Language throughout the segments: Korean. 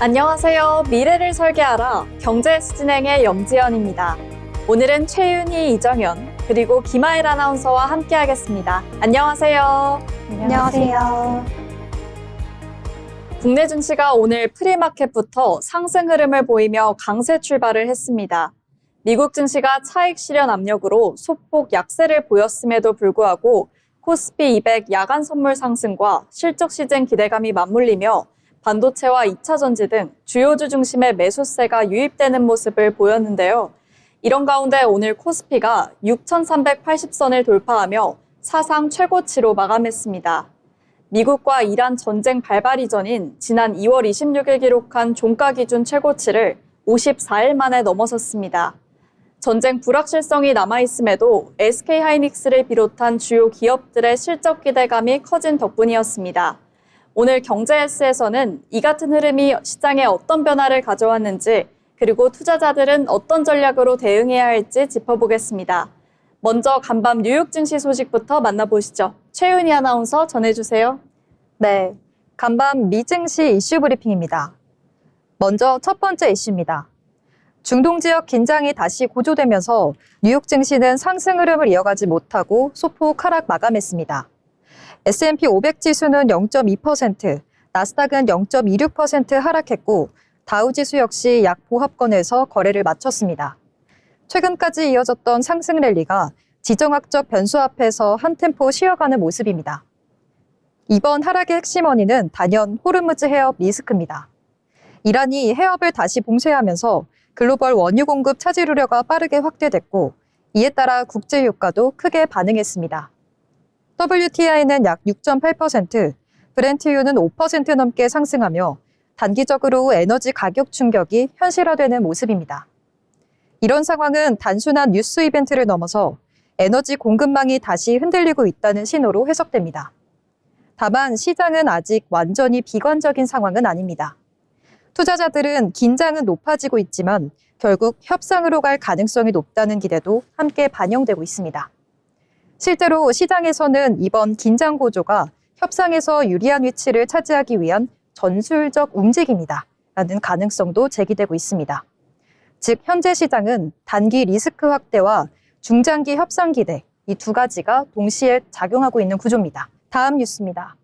안녕하세요. 미래를 설계하라 경제S 진행의 염지연입니다. 오늘은 최윤희, 이정현, 그리고 김하일 아나운서와 함께하겠습니다. 안녕하세요. 안녕하세요. 국내 증시가 오늘 프리마켓부터 상승 흐름을 보이며 강세 출발을 했습니다. 미국 증시가 차익 실현 압력으로 소폭 약세를 보였음에도 불구하고 코스피 200 야간 선물 상승과 실적 시즌 기대감이 맞물리며 반도체와 2차 전지 등 주요주 중심의 매수세가 유입되는 모습을 보였는데요. 이런 가운데 오늘 코스피가 6,380선을 돌파하며 사상 최고치로 마감했습니다. 미국과 이란 전쟁 발발 이전인 지난 2월 26일 기록한 종가 기준 최고치를 54일 만에 넘어섰습니다. 전쟁 불확실성이 남아있음에도 SK하이닉스를 비롯한 주요 기업들의 실적 기대감이 커진 덕분이었습니다. 오늘 경제S에서는 이 같은 흐름이 시장에 어떤 변화를 가져왔는지, 그리고 투자자들은 어떤 전략으로 대응해야 할지 짚어보겠습니다. 먼저 간밤 뉴욕 증시 소식부터 만나보시죠. 최윤희 아나운서 전해주세요. 네, 간밤 미 증시 이슈 브리핑입니다. 먼저 첫 번째 이슈입니다. 중동 지역 긴장이 다시 고조되면서 뉴욕 증시는 상승 흐름을 이어가지 못하고 소폭 하락 마감했습니다. S&P 500 지수는 0.2%, 나스닥은 0.26% 하락했고 다우 지수 역시 약 보합권에서 거래를 마쳤습니다. 최근까지 이어졌던 상승 랠리가 지정학적 변수 앞에서 한 템포 쉬어가는 모습입니다. 이번 하락의 핵심 원인은 단연 호르무즈 해협 리스크입니다. 이란이 해협을 다시 봉쇄하면서 글로벌 원유 공급 차질 우려가 빠르게 확대됐고 이에 따라 국제 유가도 크게 반응했습니다. WTI는 약 6.8%, 브렌트유는 5% 넘게 상승하며 단기적으로 에너지 가격 충격이 현실화되는 모습입니다. 이런 상황은 단순한 뉴스 이벤트를 넘어서 에너지 공급망이 다시 흔들리고 있다는 신호로 해석됩니다. 다만 시장은 아직 완전히 비관적인 상황은 아닙니다. 투자자들은 긴장은 높아지고 있지만 결국 협상으로 갈 가능성이 높다는 기대도 함께 반영되고 있습니다. 실제로 시장에서는 이번 긴장 고조가 협상에서 유리한 위치를 차지하기 위한 전술적 움직임이다 라는 가능성도 제기되고 있습니다. 즉 현재 시장은 단기 리스크 확대와 중장기 협상 기대 이 두 가지가 동시에 작용하고 있는 구조입니다. 다음 뉴스입니다.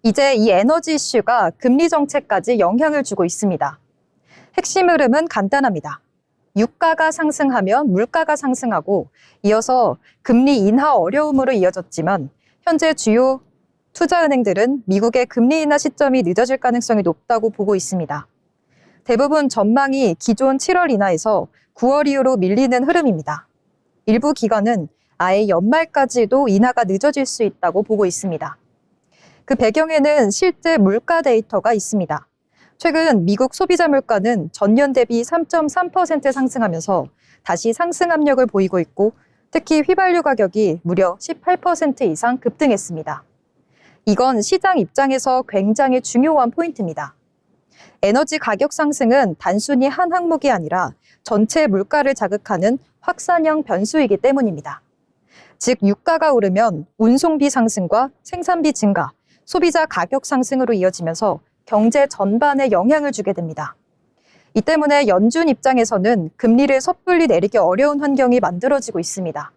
이제 이 에너지 이슈가 금리 정책까지 영향을 주고 있습니다. 핵심 흐름은 간단합니다. 유가가 상승하면 물가가 상승하고 이어서 금리 인하 어려움으로 이어졌지만 현재 주요 투자은행들은 미국의 금리 인하 시점이 늦어질 가능성이 높다고 보고 있습니다. 대부분 전망이 기존 7월 인하에서 9월 이후로 밀리는 흐름입니다. 일부 기관은 아예 연말까지도 인하가 늦어질 수 있다고 보고 있습니다. 그 배경에는 실제 물가 데이터가 있습니다. 최근 미국 소비자 물가는 전년 대비 3.3% 상승하면서 다시 상승 압력을 보이고 있고 특히 휘발유 가격이 무려 18% 이상 급등했습니다. 이건 시장 입장에서 굉장히 중요한 포인트입니다. 에너지 가격 상승은 단순히 한 항목이 아니라 전체 물가를 자극하는 확산형 변수이기 때문입니다. 즉 유가가 오르면 운송비 상승과 생산비 증가, 소비자 가격 상승으로 이어지면서 경제 전반에 영향을 주게 됩니다. 이 때문에 연준 입장에서는 금리를 섣불리 내리기 어려운 환경이 만들어지고 있습니다.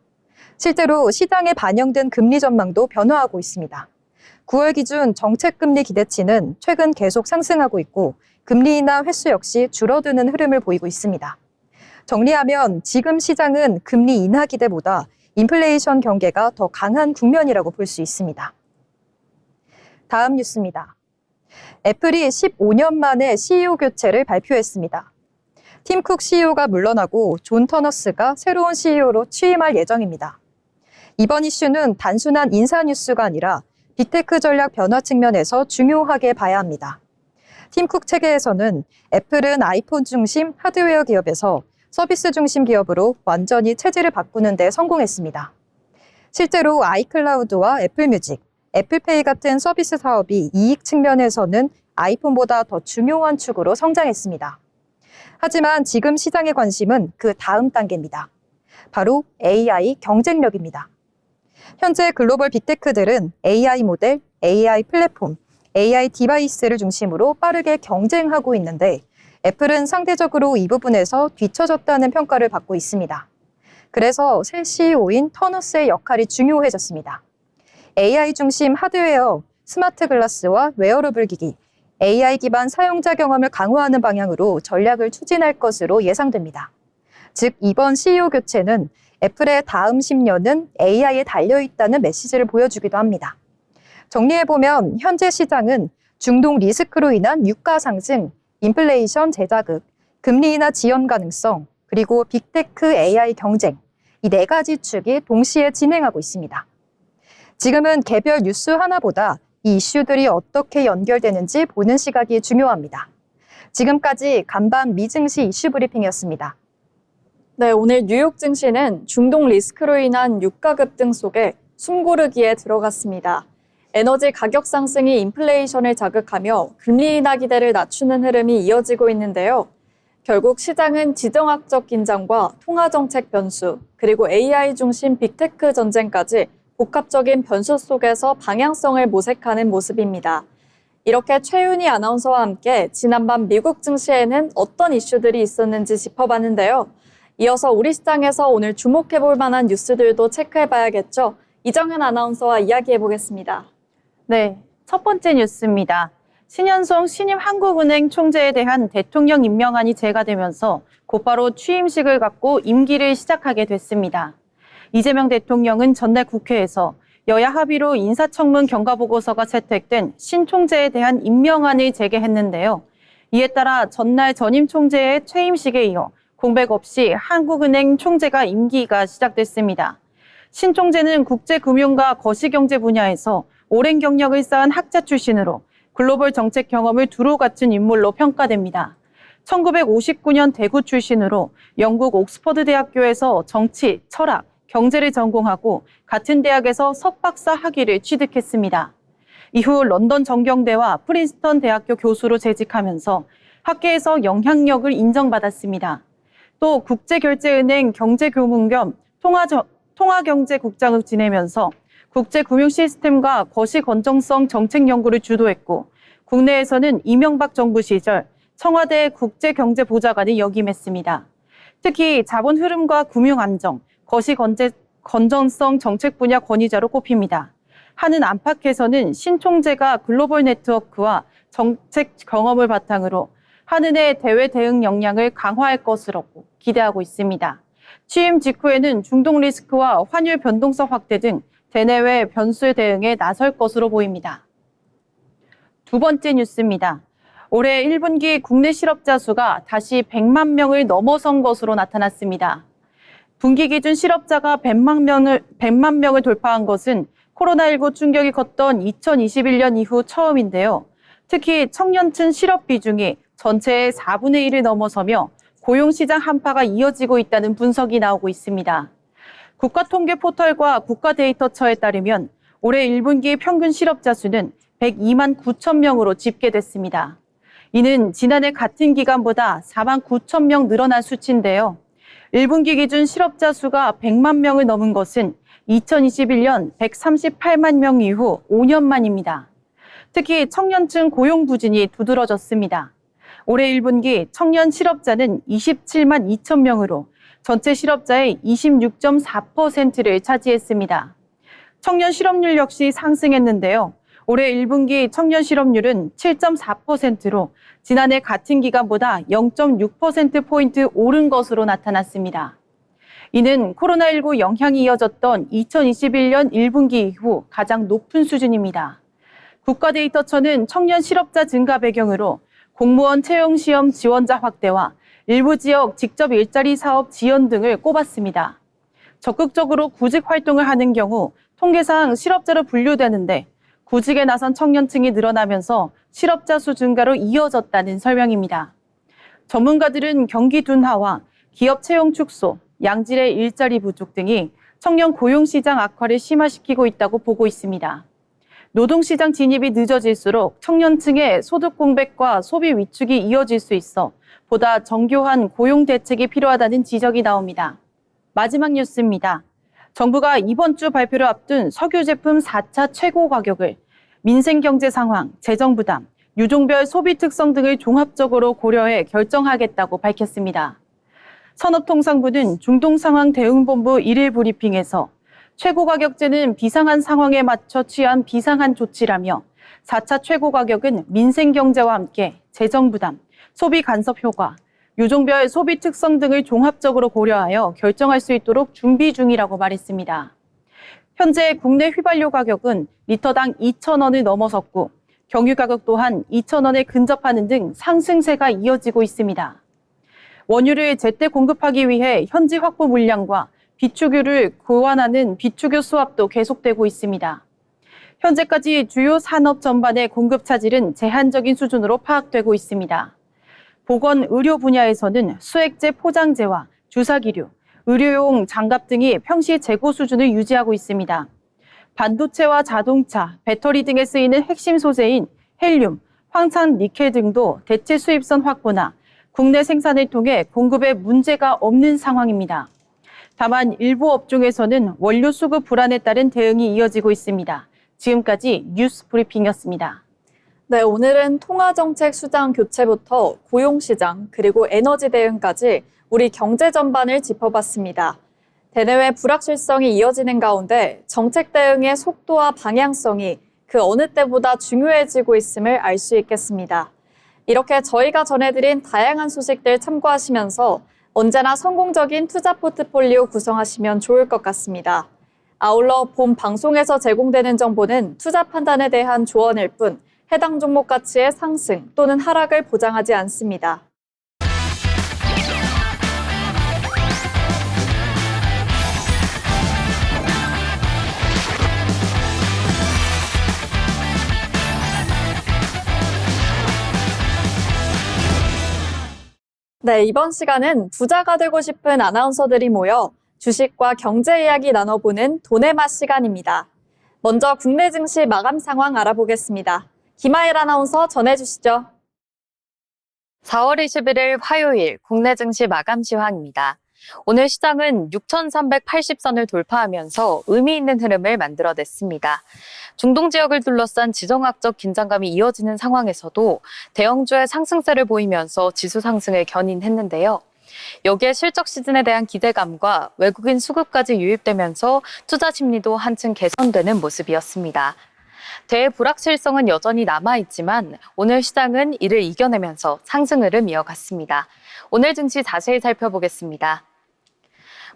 실제로 시장에 반영된 금리 전망도 변화하고 있습니다. 9월 기준 정책금리 기대치는 최근 계속 상승하고 있고 금리 인하 횟수 역시 줄어드는 흐름을 보이고 있습니다. 정리하면 지금 시장은 금리 인하 기대보다 인플레이션 경계가 더 강한 국면이라고 볼 수 있습니다. 다음 뉴스입니다. 애플이 15년 만에 CEO 교체를 발표했습니다. 팀 쿡 CEO가 물러나고 존 터너스가 새로운 CEO로 취임할 예정입니다. 이번 이슈는 단순한 인사 뉴스가 아니라 빅테크 전략 변화 측면에서 중요하게 봐야 합니다. 팀 쿡 체계에서는 애플은 아이폰 중심 하드웨어 기업에서 서비스 중심 기업으로 완전히 체질을 바꾸는 데 성공했습니다. 실제로 아이클라우드와 애플뮤직, 애플페이 같은 서비스 사업이 이익 측면에서는 아이폰보다 더 중요한 축으로 성장했습니다. 하지만 지금 시장의 관심은 그 다음 단계입니다. 바로 AI 경쟁력입니다. 현재 글로벌 빅테크들은 AI 모델, AI 플랫폼, AI 디바이스를 중심으로 빠르게 경쟁하고 있는데 애플은 상대적으로 이 부분에서 뒤처졌다는 평가를 받고 있습니다. 그래서 새 CEO인 터너스의 역할이 중요해졌습니다. AI 중심 하드웨어, 스마트 글라스와 웨어러블 기기, AI 기반 사용자 경험을 강화하는 방향으로 전략을 추진할 것으로 예상됩니다. 즉, 이번 CEO 교체는 애플의 다음 10년은 AI에 달려있다는 메시지를 보여주기도 합니다. 정리해보면 현재 시장은 중동 리스크로 인한 유가 상승, 인플레이션 재자극, 금리 인하 지연 가능성, 그리고 빅테크 AI 경쟁, 이 네 가지 축이 동시에 진행하고 있습니다. 지금은 개별 뉴스 하나보다 이 이슈들이 어떻게 연결되는지 보는 시각이 중요합니다. 지금까지 간밤 미증시 이슈 브리핑이었습니다. 네, 오늘 뉴욕 증시는 중동 리스크로 인한 유가 급등 속에 숨고르기에 들어갔습니다. 에너지 가격 상승이 인플레이션을 자극하며 금리 인하 기대를 낮추는 흐름이 이어지고 있는데요. 결국 시장은 지정학적 긴장과 통화정책 변수, 그리고 AI 중심 빅테크 전쟁까지 복합적인 변수 속에서 방향성을 모색하는 모습입니다. 이렇게 최윤희 아나운서와 함께 지난밤 미국 증시에는 어떤 이슈들이 있었는지 짚어봤는데요. 이어서 우리 시장에서 오늘 주목해볼 만한 뉴스들도 체크해봐야겠죠. 이정현 아나운서와 이야기해보겠습니다. 네, 첫 번째 뉴스입니다. 신현송 신임 한국은행 총재에 대한 대통령 임명안이 제기되면서 곧바로 취임식을 갖고 임기를 시작하게 됐습니다. 이재명 대통령은 전날 국회에서 여야 합의로 인사청문 경과보고서가 채택된 신총재에 대한 임명안을 제기했는데요. 이에 따라 전날 전임 총재의 퇴임식에 이어 공백 없이 한국은행 총재가 임기가 시작됐습니다. 신 총재는 국제금융과 거시경제 분야에서 오랜 경력을 쌓은 학자 출신으로 글로벌 정책 경험을 두루 갖춘 인물로 평가됩니다. 1959년 대구 출신으로 영국 옥스퍼드 대학교에서 정치, 철학, 경제를 전공하고 같은 대학에서 석박사 학위를 취득했습니다. 이후 런던 정경대와 프린스턴 대학교 교수로 재직하면서 학계에서 영향력을 인정받았습니다. 또 국제결제은행 경제교문 겸 통화경제국장을 지내면서 국제금융 시스템과 거시 건전성 정책 연구를 주도했고 국내에서는 이명박 정부 시절 청와대 국제경제보좌관을 역임했습니다. 특히 자본 흐름과 금융 안정, 거시 건전성 정책 분야 권위자로 꼽힙니다. 한은 안팎에서는 신 총재가 글로벌 네트워크와 정책 경험을 바탕으로 한은의 대외 대응 역량을 강화할 것으로 기대하고 있습니다. 취임 직후에는 중동 리스크와 환율 변동성 확대 등 대내외 변수 대응에 나설 것으로 보입니다. 두 번째 뉴스입니다. 올해 1분기 국내 실업자 수가 다시 100만 명을 넘어선 것으로 나타났습니다. 분기 기준 실업자가 100만 명을 돌파한 것은 코로나19 충격이 컸던 2021년 이후 처음인데요. 특히 청년층 실업 비중이 전체의 4분의 1을 넘어서며 고용시장 한파가 이어지고 있다는 분석이 나오고 있습니다. 국가통계 포털과 국가데이터처에 따르면 올해 1분기 평균 실업자 수는 102만 9천 명으로 집계됐습니다. 이는 지난해 같은 기간보다 4만 9천 명 늘어난 수치인데요. 1분기 기준 실업자 수가 100만 명을 넘은 것은 2021년 138만 명 이후 5년 만입니다. 특히 청년층 고용 부진이 두드러졌습니다. 올해 1분기 청년 실업자는 27만 2천 명으로 전체 실업자의 26.4%를 차지했습니다. 청년 실업률 역시 상승했는데요. 올해 1분기 청년 실업률은 7.4%로 지난해 같은 기간보다 0.6%포인트 오른 것으로 나타났습니다. 이는 코로나19 영향이 이어졌던 2021년 1분기 이후 가장 높은 수준입니다. 국가데이터처는 청년 실업자 증가 배경으로 공무원 채용시험 지원자 확대와 일부 지역 직접 일자리 사업 지원 등을 꼽았습니다. 적극적으로 구직 활동을 하는 경우 통계상 실업자로 분류되는데 구직에 나선 청년층이 늘어나면서 실업자 수 증가로 이어졌다는 설명입니다. 전문가들은 경기 둔화와 기업 채용 축소, 양질의 일자리 부족 등이 청년 고용시장 악화를 심화시키고 있다고 보고 있습니다. 노동시장 진입이 늦어질수록 청년층의 소득 공백과 소비 위축이 이어질 수 있어 보다 정교한 고용 대책이 필요하다는 지적이 나옵니다. 마지막 뉴스입니다. 정부가 이번 주 발표를 앞둔 석유 제품 4차 최고 가격을 민생 경제 상황, 재정 부담, 유종별 소비 특성 등을 종합적으로 고려해 결정하겠다고 밝혔습니다. 산업통상부는 중동상황대응본부 1일 브리핑에서 최고가격제는 비상한 상황에 맞춰 취한 비상한 조치라며 4차 최고가격은 민생경제와 함께 재정부담, 소비 간섭 효과, 유종별 소비 특성 등을 종합적으로 고려하여 결정할 수 있도록 준비 중이라고 말했습니다. 현재 국내 휘발유 가격은 리터당 2,000원을 넘어섰고 경유 가격 또한 2,000원에 근접하는 등 상승세가 이어지고 있습니다. 원유를 제때 공급하기 위해 현지 확보 물량과 비축유를 교환하는 비축유 수합도 계속되고 있습니다. 현재까지 주요 산업 전반의 공급 차질은 제한적인 수준으로 파악되고 있습니다. 보건, 의료 분야에서는 수액제 포장재와 주사기류, 의료용 장갑 등이 평시 재고 수준을 유지하고 있습니다. 반도체와 자동차, 배터리 등에 쓰이는 핵심 소재인 헬륨, 황산 니켈 등도 대체 수입선 확보나 국내 생산을 통해 공급에 문제가 없는 상황입니다. 다만 일부 업종에서는 원료 수급 불안에 따른 대응이 이어지고 있습니다. 지금까지 뉴스 브리핑이었습니다. 네, 오늘은 통화정책 수장 교체부터 고용시장 그리고 에너지 대응까지 우리 경제 전반을 짚어봤습니다. 대내외 불확실성이 이어지는 가운데 정책 대응의 속도와 방향성이 그 어느 때보다 중요해지고 있음을 알 수 있겠습니다. 이렇게 저희가 전해드린 다양한 소식들 참고하시면서 언제나 성공적인 투자 포트폴리오 구성하시면 좋을 것 같습니다. 아울러 본 방송에서 제공되는 정보는 투자 판단에 대한 조언일 뿐 해당 종목 가치의 상승 또는 하락을 보장하지 않습니다. 네, 이번 시간은 부자가 되고 싶은 아나운서들이 모여 주식과 경제 이야기 나눠보는 돈의 맛 시간입니다. 먼저 국내 증시 마감 상황 알아보겠습니다. 김하일 아나운서 전해주시죠. 4월 21일 화요일 국내 증시 마감 시황입니다. 오늘 시장은 6,380선을 돌파하면서 의미 있는 흐름을 만들어냈습니다. 중동 지역을 둘러싼 지정학적 긴장감이 이어지는 상황에서도 대형주의 상승세를 보이면서 지수 상승을 견인했는데요. 여기에 실적 시즌에 대한 기대감과 외국인 수급까지 유입되면서 투자 심리도 한층 개선되는 모습이었습니다. 대불확실성은 여전히 남아있지만 오늘 시장은 이를 이겨내면서 상승 흐름 이어갔습니다. 오늘 증시 자세히 살펴보겠습니다.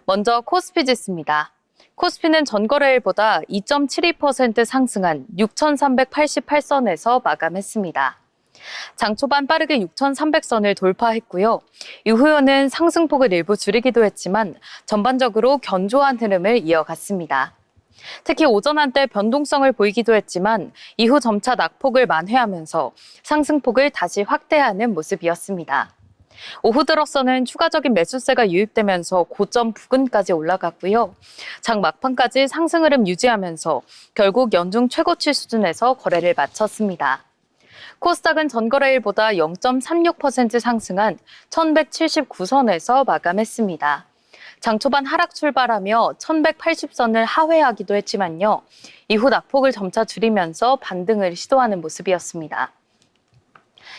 먼저 코스피 지수입니다. 코스피는 전거래일보다 2.72% 상승한 6,388선에서 마감했습니다. 장 초반 빠르게 6,300선을 돌파했고요. 이후에는 상승폭을 일부 줄이기도 했지만 전반적으로 견조한 흐름을 이어갔습니다. 특히 오전 한때 변동성을 보이기도 했지만 이후 점차 낙폭을 만회하면서 상승폭을 다시 확대하는 모습이었습니다. 오후 들어서는 추가적인 매수세가 유입되면서 고점 부근까지 올라갔고요. 장 막판까지 상승 흐름 유지하면서 결국 연중 최고치 수준에서 거래를 마쳤습니다. 코스닥은 전거래일보다 0.36% 상승한 1,179선에서 마감했습니다. 장 초반 하락 출발하며 1,180선을 하회하기도 했지만요. 이후 낙폭을 점차 줄이면서 반등을 시도하는 모습이었습니다.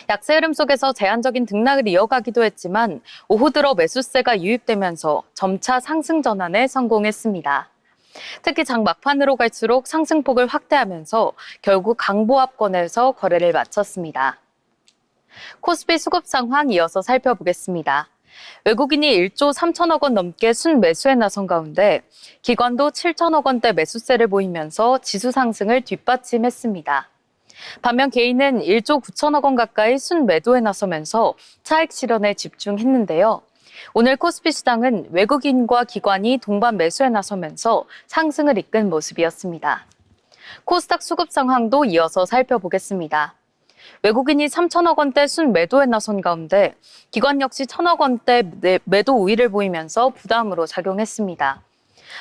약세 흐름 속에서 제한적인 등락을 이어가기도 했지만 오후 들어 매수세가 유입되면서 점차 상승 전환에 성공했습니다. 특히 장 막판으로 갈수록 상승폭을 확대하면서 결국 강보합권에서 거래를 마쳤습니다. 코스피 수급 상황 이어서 살펴보겠습니다. 외국인이 1조 3천억 원 넘게 순매수에 나선 가운데 기관도 7천억 원대 매수세를 보이면서 지수 상승을 뒷받침했습니다. 반면 개인은 1조 9천억 원 가까이 순매도에 나서면서 차익 실현에 집중했는데요. 오늘 코스피 시장은 외국인과 기관이 동반 매수에 나서면서 상승을 이끈 모습이었습니다. 코스닥 수급 상황도 이어서 살펴보겠습니다. 외국인이 3천억 원대 순매도에 나선 가운데 기관 역시 1천억 원대 매도 우위를 보이면서 부담으로 작용했습니다.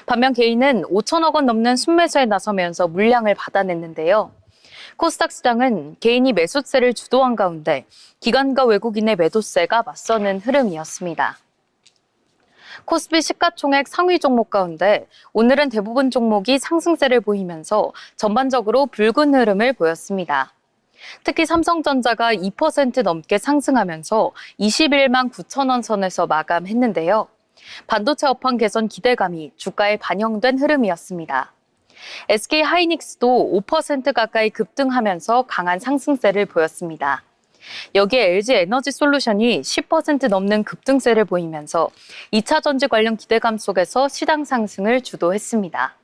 반면 개인은 5천억 원 넘는 순매수에 나서면서 물량을 받아냈는데요. 코스닥 시장은 개인이 매수세를 주도한 가운데 기관과 외국인의 매도세가 맞서는 흐름이었습니다. 코스피 시가총액 상위 종목 가운데 오늘은 대부분 종목이 상승세를 보이면서 전반적으로 붉은 흐름을 보였습니다. 특히 삼성전자가 2% 넘게 상승하면서 21만 9천 원 선에서 마감했는데요. 반도체 업황 개선 기대감이 주가에 반영된 흐름이었습니다. SK 하이닉스도 5% 가까이 급등하면서 강한 상승세를 보였습니다. 여기에 LG 에너지 솔루션이 10% 넘는 급등세를 보이면서 2차 전지 관련 기대감 속에서 시장 상승을 주도했습니다.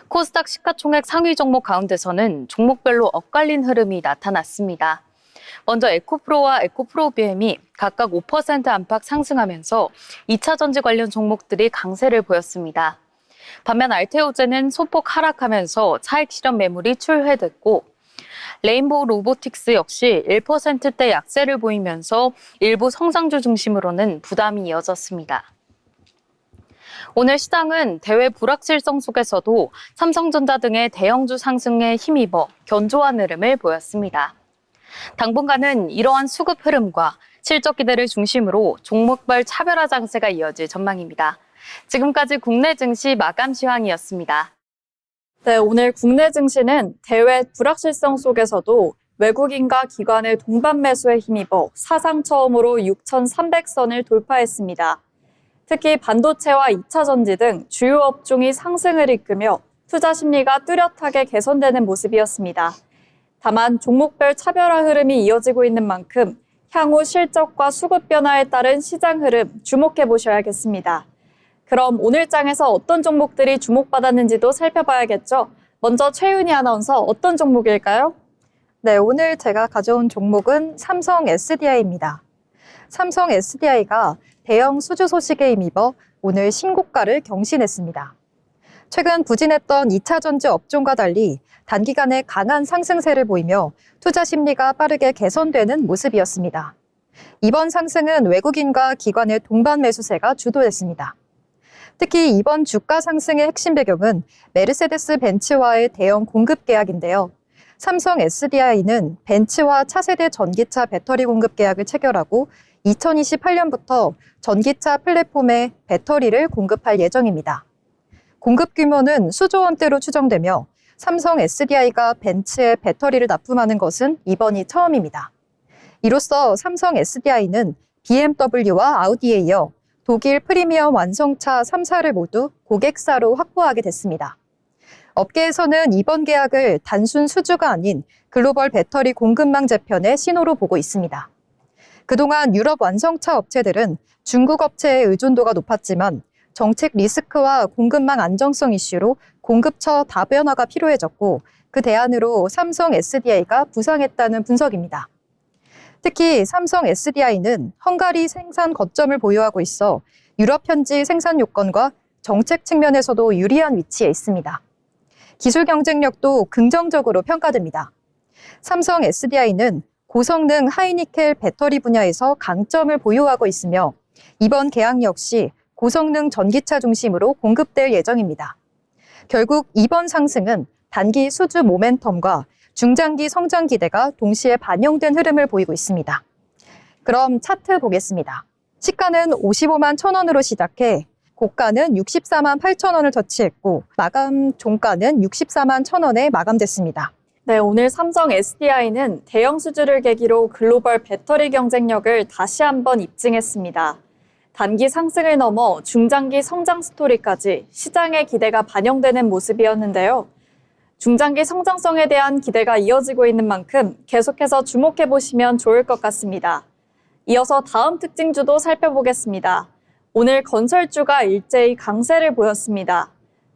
코스닥 시가총액 상위 종목 가운데서는 종목별로 엇갈린 흐름이 나타났습니다. 먼저 에코프로와 에코프로비엠이 각각 5% 안팎 상승하면서 2차 전지 관련 종목들이 강세를 보였습니다. 반면 알테오제는 소폭 하락하면서 차익 실현 매물이 출회됐고 레인보우 로보틱스 역시 1%대 약세를 보이면서 일부 성장주 중심으로는 부담이 이어졌습니다. 오늘 시장은 대외 불확실성 속에서도 삼성전자 등의 대형주 상승에 힘입어 견조한 흐름을 보였습니다. 당분간은 이러한 수급 흐름과 실적 기대를 중심으로 종목별 차별화 장세가 이어질 전망입니다. 지금까지 국내 증시 마감 시황이었습니다. 네, 오늘 국내 증시는 대외 불확실성 속에서도 외국인과 기관의 동반 매수에 힘입어 사상 처음으로 6,300선을 돌파했습니다. 특히 반도체와 2차 전지 등 주요 업종이 상승을 이끌며 투자 심리가 뚜렷하게 개선되는 모습이었습니다. 다만 종목별 차별화 흐름이 이어지고 있는 만큼 향후 실적과 수급 변화에 따른 시장 흐름 주목해 보셔야겠습니다. 그럼 오늘 장에서 어떤 종목들이 주목받았는지도 살펴봐야겠죠. 먼저 최윤희 아나운서 어떤 종목일까요? 네, 오늘 제가 가져온 종목은 삼성 SDI입니다. 삼성 SDI가 대형 수주 소식에 힘입어 오늘 신고가를 경신했습니다. 최근 부진했던 2차 전지 업종과 달리 단기간에 강한 상승세를 보이며 투자 심리가 빠르게 개선되는 모습이었습니다. 이번 상승은 외국인과 기관의 동반 매수세가 주도했습니다. 특히 이번 주가 상승의 핵심 배경은 메르세데스 벤츠와의 대형 공급 계약인데요. 삼성 SDI는 벤츠와 차세대 전기차 배터리 공급 계약을 체결하고 2028년부터 전기차 플랫폼에 배터리를 공급할 예정입니다. 공급 규모는 수조 원대로 추정되며 삼성 SDI가 벤츠에 배터리를 납품하는 것은 이번이 처음입니다. 이로써 삼성 SDI는 BMW와 아우디에 이어 독일 프리미엄 완성차 3사를 모두 고객사로 확보하게 됐습니다. 업계에서는 이번 계약을 단순 수주가 아닌 글로벌 배터리 공급망 재편의 신호로 보고 있습니다. 그동안 유럽 완성차 업체들은 중국 업체의 의존도가 높았지만 정책 리스크와 공급망 안정성 이슈로 공급처 다변화가 필요해졌고 그 대안으로 삼성 SDI가 부상했다는 분석입니다. 특히 삼성 SDI는 헝가리 생산 거점을 보유하고 있어 유럽 현지 생산 요건과 정책 측면에서도 유리한 위치에 있습니다. 기술 경쟁력도 긍정적으로 평가됩니다. 삼성 SDI는 고성능 하이니켈 배터리 분야에서 강점을 보유하고 있으며 이번 계약 역시 고성능 전기차 중심으로 공급될 예정입니다. 결국 이번 상승은 단기 수주 모멘텀과 중장기 성장 기대가 동시에 반영된 흐름을 보이고 있습니다. 그럼 차트 보겠습니다. 시가는 55만 1,000원으로 시작해 고가는 64만 8,000원을 터치했고 마감 종가는 64만 1,000원에 마감됐습니다. 네, 오늘 삼성 SDI는 대형 수주를 계기로 글로벌 배터리 경쟁력을 다시 한번 입증했습니다. 단기 상승을 넘어 중장기 성장 스토리까지 시장의 기대가 반영되는 모습이었는데요. 중장기 성장성에 대한 기대가 이어지고 있는 만큼 계속해서 주목해 보시면 좋을 것 같습니다. 이어서 다음 특징주도 살펴보겠습니다. 오늘 건설주가 일제히 강세를 보였습니다.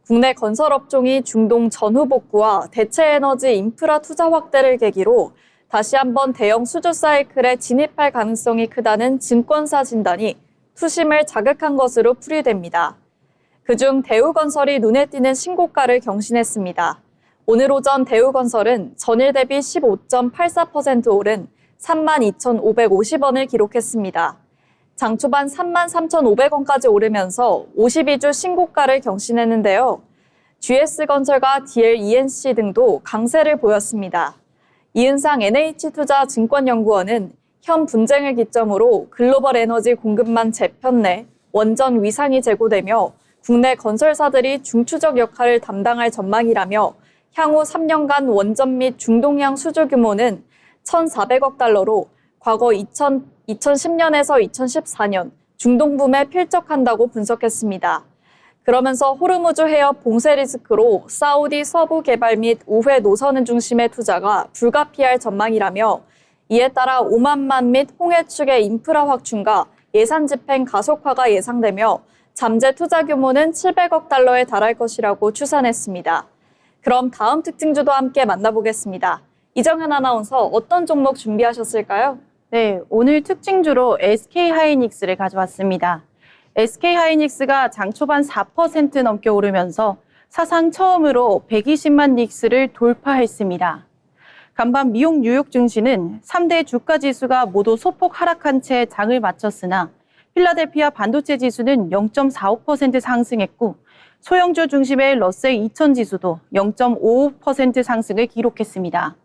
국내 건설업종이 중동 전후 복구와 대체에너지 인프라 투자 확대를 계기로 다시 한번 대형 수주 사이클에 진입할 가능성이 크다는 증권사 진단이 투심을 자극한 것으로 풀이됩니다. 그중 대우건설이 눈에 띄는 신고가를 경신했습니다. 오늘 오전 대우건설은 전일 대비 15.84% 오른 32,550원을 기록했습니다. 장 초반 33,500원까지 오르면서 52주 신고가를 경신했는데요. GS건설과 DLENC 등도 강세를 보였습니다. 이은상 NH투자증권연구원은 현 분쟁을 기점으로 글로벌 에너지 공급망 재편 내 원전 위상이 제고되며 국내 건설사들이 중추적 역할을 담당할 전망이라며 향후 3년간 원전 및 중동향 수주 규모는 1,400억 달러로 과거 2010년에서 2014년 중동붐에 필적한다고 분석했습니다. 그러면서 호르무즈 해협 봉쇄 리스크로 사우디 서부 개발 및 우회 노선을 중심의 투자가 불가피할 전망이라며 이에 따라 오만만 및 홍해 측의 인프라 확충과 예산 집행 가속화가 예상되며 잠재 투자 규모는 700억 달러에 달할 것이라고 추산했습니다. 그럼 다음 특징주도 함께 만나보겠습니다. 이정현 아나운서 어떤 종목 준비하셨을까요? 네, 오늘 특징주로 SK하이닉스를 가져왔습니다. SK하이닉스가 장 초반 4% 넘게 오르면서 사상 처음으로 120만 닉스를 돌파했습니다. 간밤 미국 뉴욕 증시는 3대 주가 지수가 모두 소폭 하락한 채 장을 마쳤으나 필라델피아 반도체 지수는 0.45% 상승했고 소형주 중심의 러셀 2000 지수도 0.55% 상승을 기록했습니다.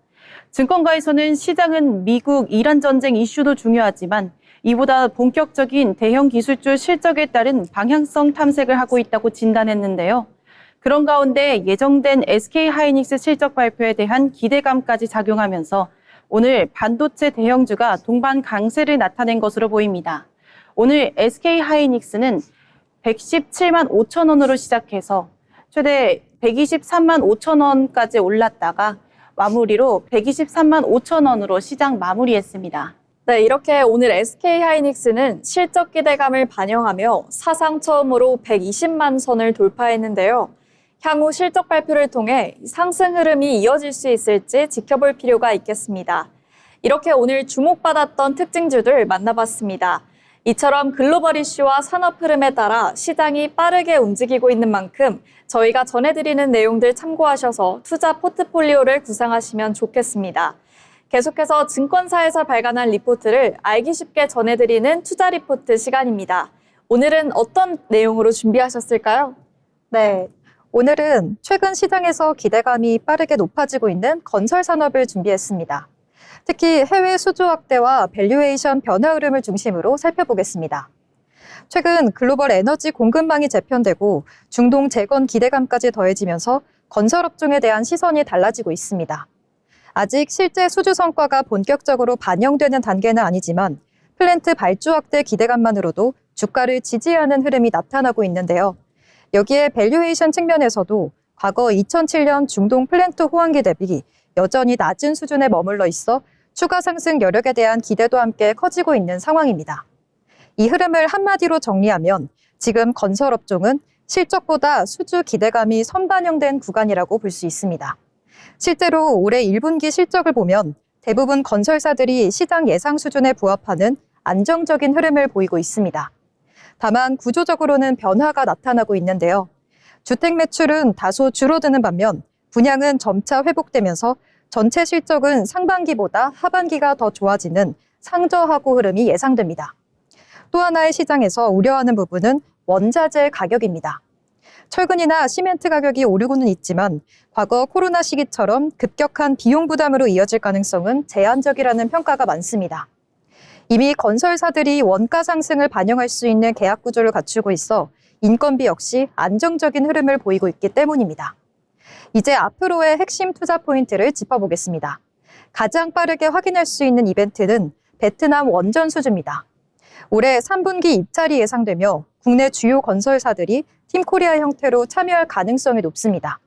증권가에서는 시장은 미국 이란 전쟁 이슈도 중요하지만 이보다 본격적인 대형 기술주 실적에 따른 방향성 탐색을 하고 있다고 진단했는데요. 그런 가운데 예정된 SK하이닉스 실적 발표에 대한 기대감까지 작용하면서 오늘 반도체 대형주가 동반 강세를 나타낸 것으로 보입니다. 오늘 SK하이닉스는 117만 5천 원으로 시작해서 최대 123만 5천 원까지 올랐다가 마무리로 123만 5천 원으로 시장 마무리했습니다. 네, 이렇게 오늘 SK하이닉스는 실적 기대감을 반영하며 사상 처음으로 120만 선을 돌파했는데요. 향후 실적 발표를 통해 상승 흐름이 이어질 수 있을지 지켜볼 필요가 있겠습니다. 이렇게 오늘 주목받았던 특징주들 만나봤습니다. 이처럼 글로벌 이슈와 산업 흐름에 따라 시장이 빠르게 움직이고 있는 만큼 저희가 전해드리는 내용들 참고하셔서 투자 포트폴리오를 구상하시면 좋겠습니다. 계속해서 증권사에서 발간한 리포트를 알기 쉽게 전해드리는 투자 리포트 시간입니다. 오늘은 어떤 내용으로 준비하셨을까요? 네, 오늘은 최근 시장에서 기대감이 빠르게 높아지고 있는 건설 산업을 준비했습니다. 특히 해외 수주 확대와 밸류에이션 변화 흐름을 중심으로 살펴보겠습니다. 최근 글로벌 에너지 공급망이 재편되고 중동 재건 기대감까지 더해지면서 건설업종에 대한 시선이 달라지고 있습니다. 아직 실제 수주 성과가 본격적으로 반영되는 단계는 아니지만 플랜트 발주 확대 기대감만으로도 주가를 지지하는 흐름이 나타나고 있는데요. 여기에 밸류에이션 측면에서도 과거 2007년 중동 플랜트 호황기 대비 여전히 낮은 수준에 머물러 있어 추가 상승 여력에 대한 기대도 함께 커지고 있는 상황입니다. 이 흐름을 한마디로 정리하면 지금 건설업종은 실적보다 수주 기대감이 선반영된 구간이라고 볼 수 있습니다. 실제로 올해 1분기 실적을 보면 대부분 건설사들이 시장 예상 수준에 부합하는 안정적인 흐름을 보이고 있습니다. 다만 구조적으로는 변화가 나타나고 있는데요. 주택 매출은 다소 줄어드는 반면 분양은 점차 회복되면서 전체 실적은 상반기보다 하반기가 더 좋아지는 상저하고 흐름이 예상됩니다. 또 하나의 시장에서 우려하는 부분은 원자재 가격입니다. 철근이나 시멘트 가격이 오르고는 있지만 과거 코로나 시기처럼 급격한 비용 부담으로 이어질 가능성은 제한적이라는 평가가 많습니다. 이미 건설사들이 원가 상승을 반영할 수 있는 계약 구조를 갖추고 있어 인건비 역시 안정적인 흐름을 보이고 있기 때문입니다. 이제 앞으로의 핵심 투자 포인트를 짚어보겠습니다. 가장 빠르게 확인할 수 있는 이벤트는 베트남 원전 수주입니다. 올해 3분기 입찰이 예상되며 국내 주요 건설사들이 팀코리아 형태로 참여할 가능성이 높습니다.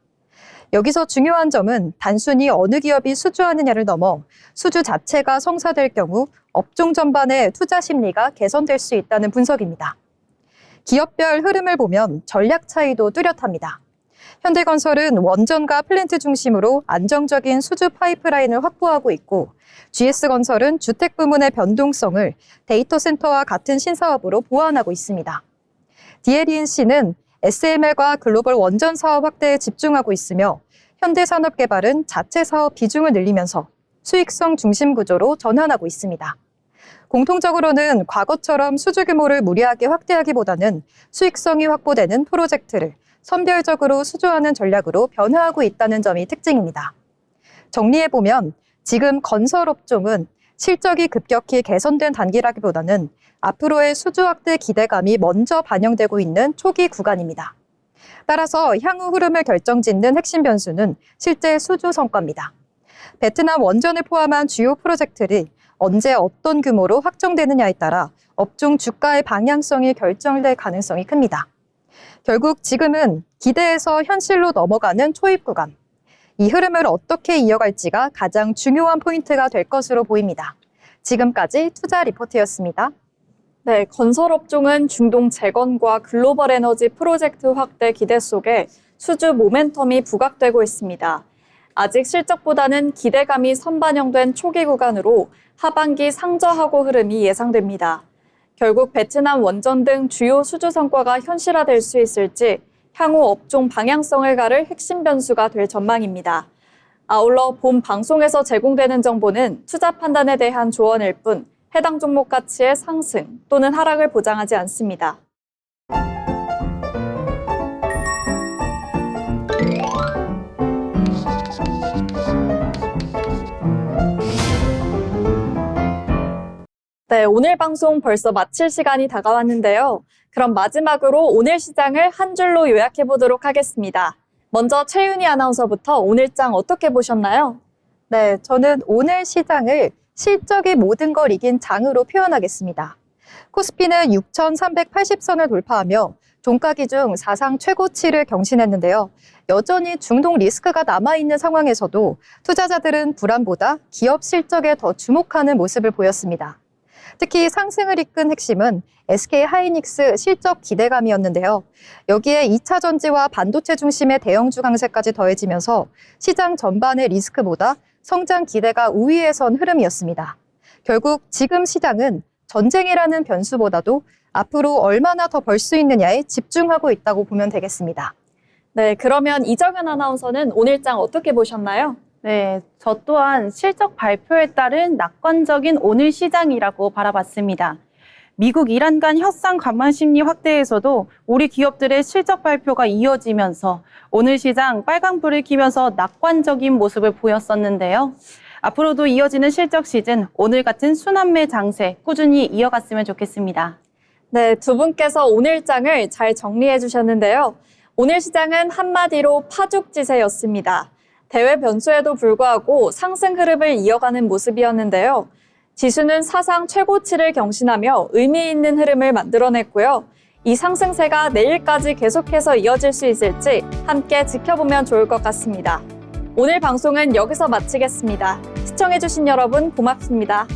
여기서 중요한 점은 단순히 어느 기업이 수주하느냐를 넘어 수주 자체가 성사될 경우 업종 전반의 투자 심리가 개선될 수 있다는 분석입니다. 기업별 흐름을 보면 전략 차이도 뚜렷합니다. 현대건설은 원전과 플랜트 중심으로 안정적인 수주 파이프라인을 확보하고 있고 GS건설은 주택 부문의 변동성을 데이터 센터와 같은 신사업으로 보완하고 있습니다. DLENC는 SML과 글로벌 원전 사업 확대에 집중하고 있으며 현대산업개발은 자체 사업 비중을 늘리면서 수익성 중심 구조로 전환하고 있습니다. 공통적으로는 과거처럼 수주 규모를 무리하게 확대하기보다는 수익성이 확보되는 프로젝트를 선별적으로 수주하는 전략으로 변화하고 있다는 점이 특징입니다. 정리해보면 지금 건설업종은 실적이 급격히 개선된 단기라기보다는 앞으로의 수주 확대 기대감이 먼저 반영되고 있는 초기 구간입니다. 따라서 향후 흐름을 결정짓는 핵심 변수는 실제 수주 성과입니다. 베트남 원전을 포함한 주요 프로젝트를 언제 어떤 규모로 확정되느냐에 따라 업종 주가의 방향성이 결정될 가능성이 큽니다. 결국 지금은 기대에서 현실로 넘어가는 초입 구간. 이 흐름을 어떻게 이어갈지가 가장 중요한 포인트가 될 것으로 보입니다. 지금까지 투자 리포트였습니다. 네, 건설업종은 중동 재건과 글로벌 에너지 프로젝트 확대 기대 속에 수주 모멘텀이 부각되고 있습니다. 아직 실적보다는 기대감이 선반영된 초기 구간으로 하반기 상저하고 흐름이 예상됩니다. 결국 베트남 원전 등 주요 수주 성과가 현실화될 수 있을지 향후 업종 방향성을 가를 핵심 변수가 될 전망입니다. 아울러 본 방송에서 제공되는 정보는 투자 판단에 대한 조언일 뿐 해당 종목 가치의 상승 또는 하락을 보장하지 않습니다. 네, 오늘 방송 벌써 마칠 시간이 다가왔는데요. 그럼 마지막으로 오늘 시장을 한 줄로 요약해 보도록 하겠습니다. 먼저 최윤희 아나운서부터 오늘장 어떻게 보셨나요? 네, 저는 오늘 시장을 실적이 모든 걸 이긴 장으로 표현하겠습니다. 코스피는 6,380선을 돌파하며 종가 기준 사상 최고치를 경신했는데요. 여전히 중동 리스크가 남아있는 상황에서도 투자자들은 불안보다 기업 실적에 더 주목하는 모습을 보였습니다. 특히 상승을 이끈 핵심은 SK하이닉스 실적 기대감이었는데요. 여기에 2차 전지와 반도체 중심의 대형주 강세까지 더해지면서 시장 전반의 리스크보다 성장 기대가 우위에 선 흐름이었습니다. 결국 지금 시장은 전쟁이라는 변수보다도 앞으로 얼마나 더 벌 수 있느냐에 집중하고 있다고 보면 되겠습니다. 네, 그러면 이정현 아나운서는 오늘장 어떻게 보셨나요? 네, 저 또한 실적 발표에 따른 낙관적인 오늘 시장이라고 바라봤습니다. 미국 이란 간 협상 관망 심리 확대에서도 우리 기업들의 실적 발표가 이어지면서 오늘 시장 빨강불을 켜면서 낙관적인 모습을 보였었는데요. 앞으로도 이어지는 실적 시즌, 오늘 같은 순환매 장세 꾸준히 이어갔으면 좋겠습니다. 네, 두 분께서 오늘장을 잘 정리해 주셨는데요. 오늘 시장은 한마디로 파죽지세였습니다. 대외 변수에도 불구하고 상승 흐름을 이어가는 모습이었는데요. 지수는 사상 최고치를 경신하며 의미 있는 흐름을 만들어냈고요. 이 상승세가 내일까지 계속해서 이어질 수 있을지 함께 지켜보면 좋을 것 같습니다. 오늘 방송은 여기서 마치겠습니다. 시청해주신 여러분 고맙습니다.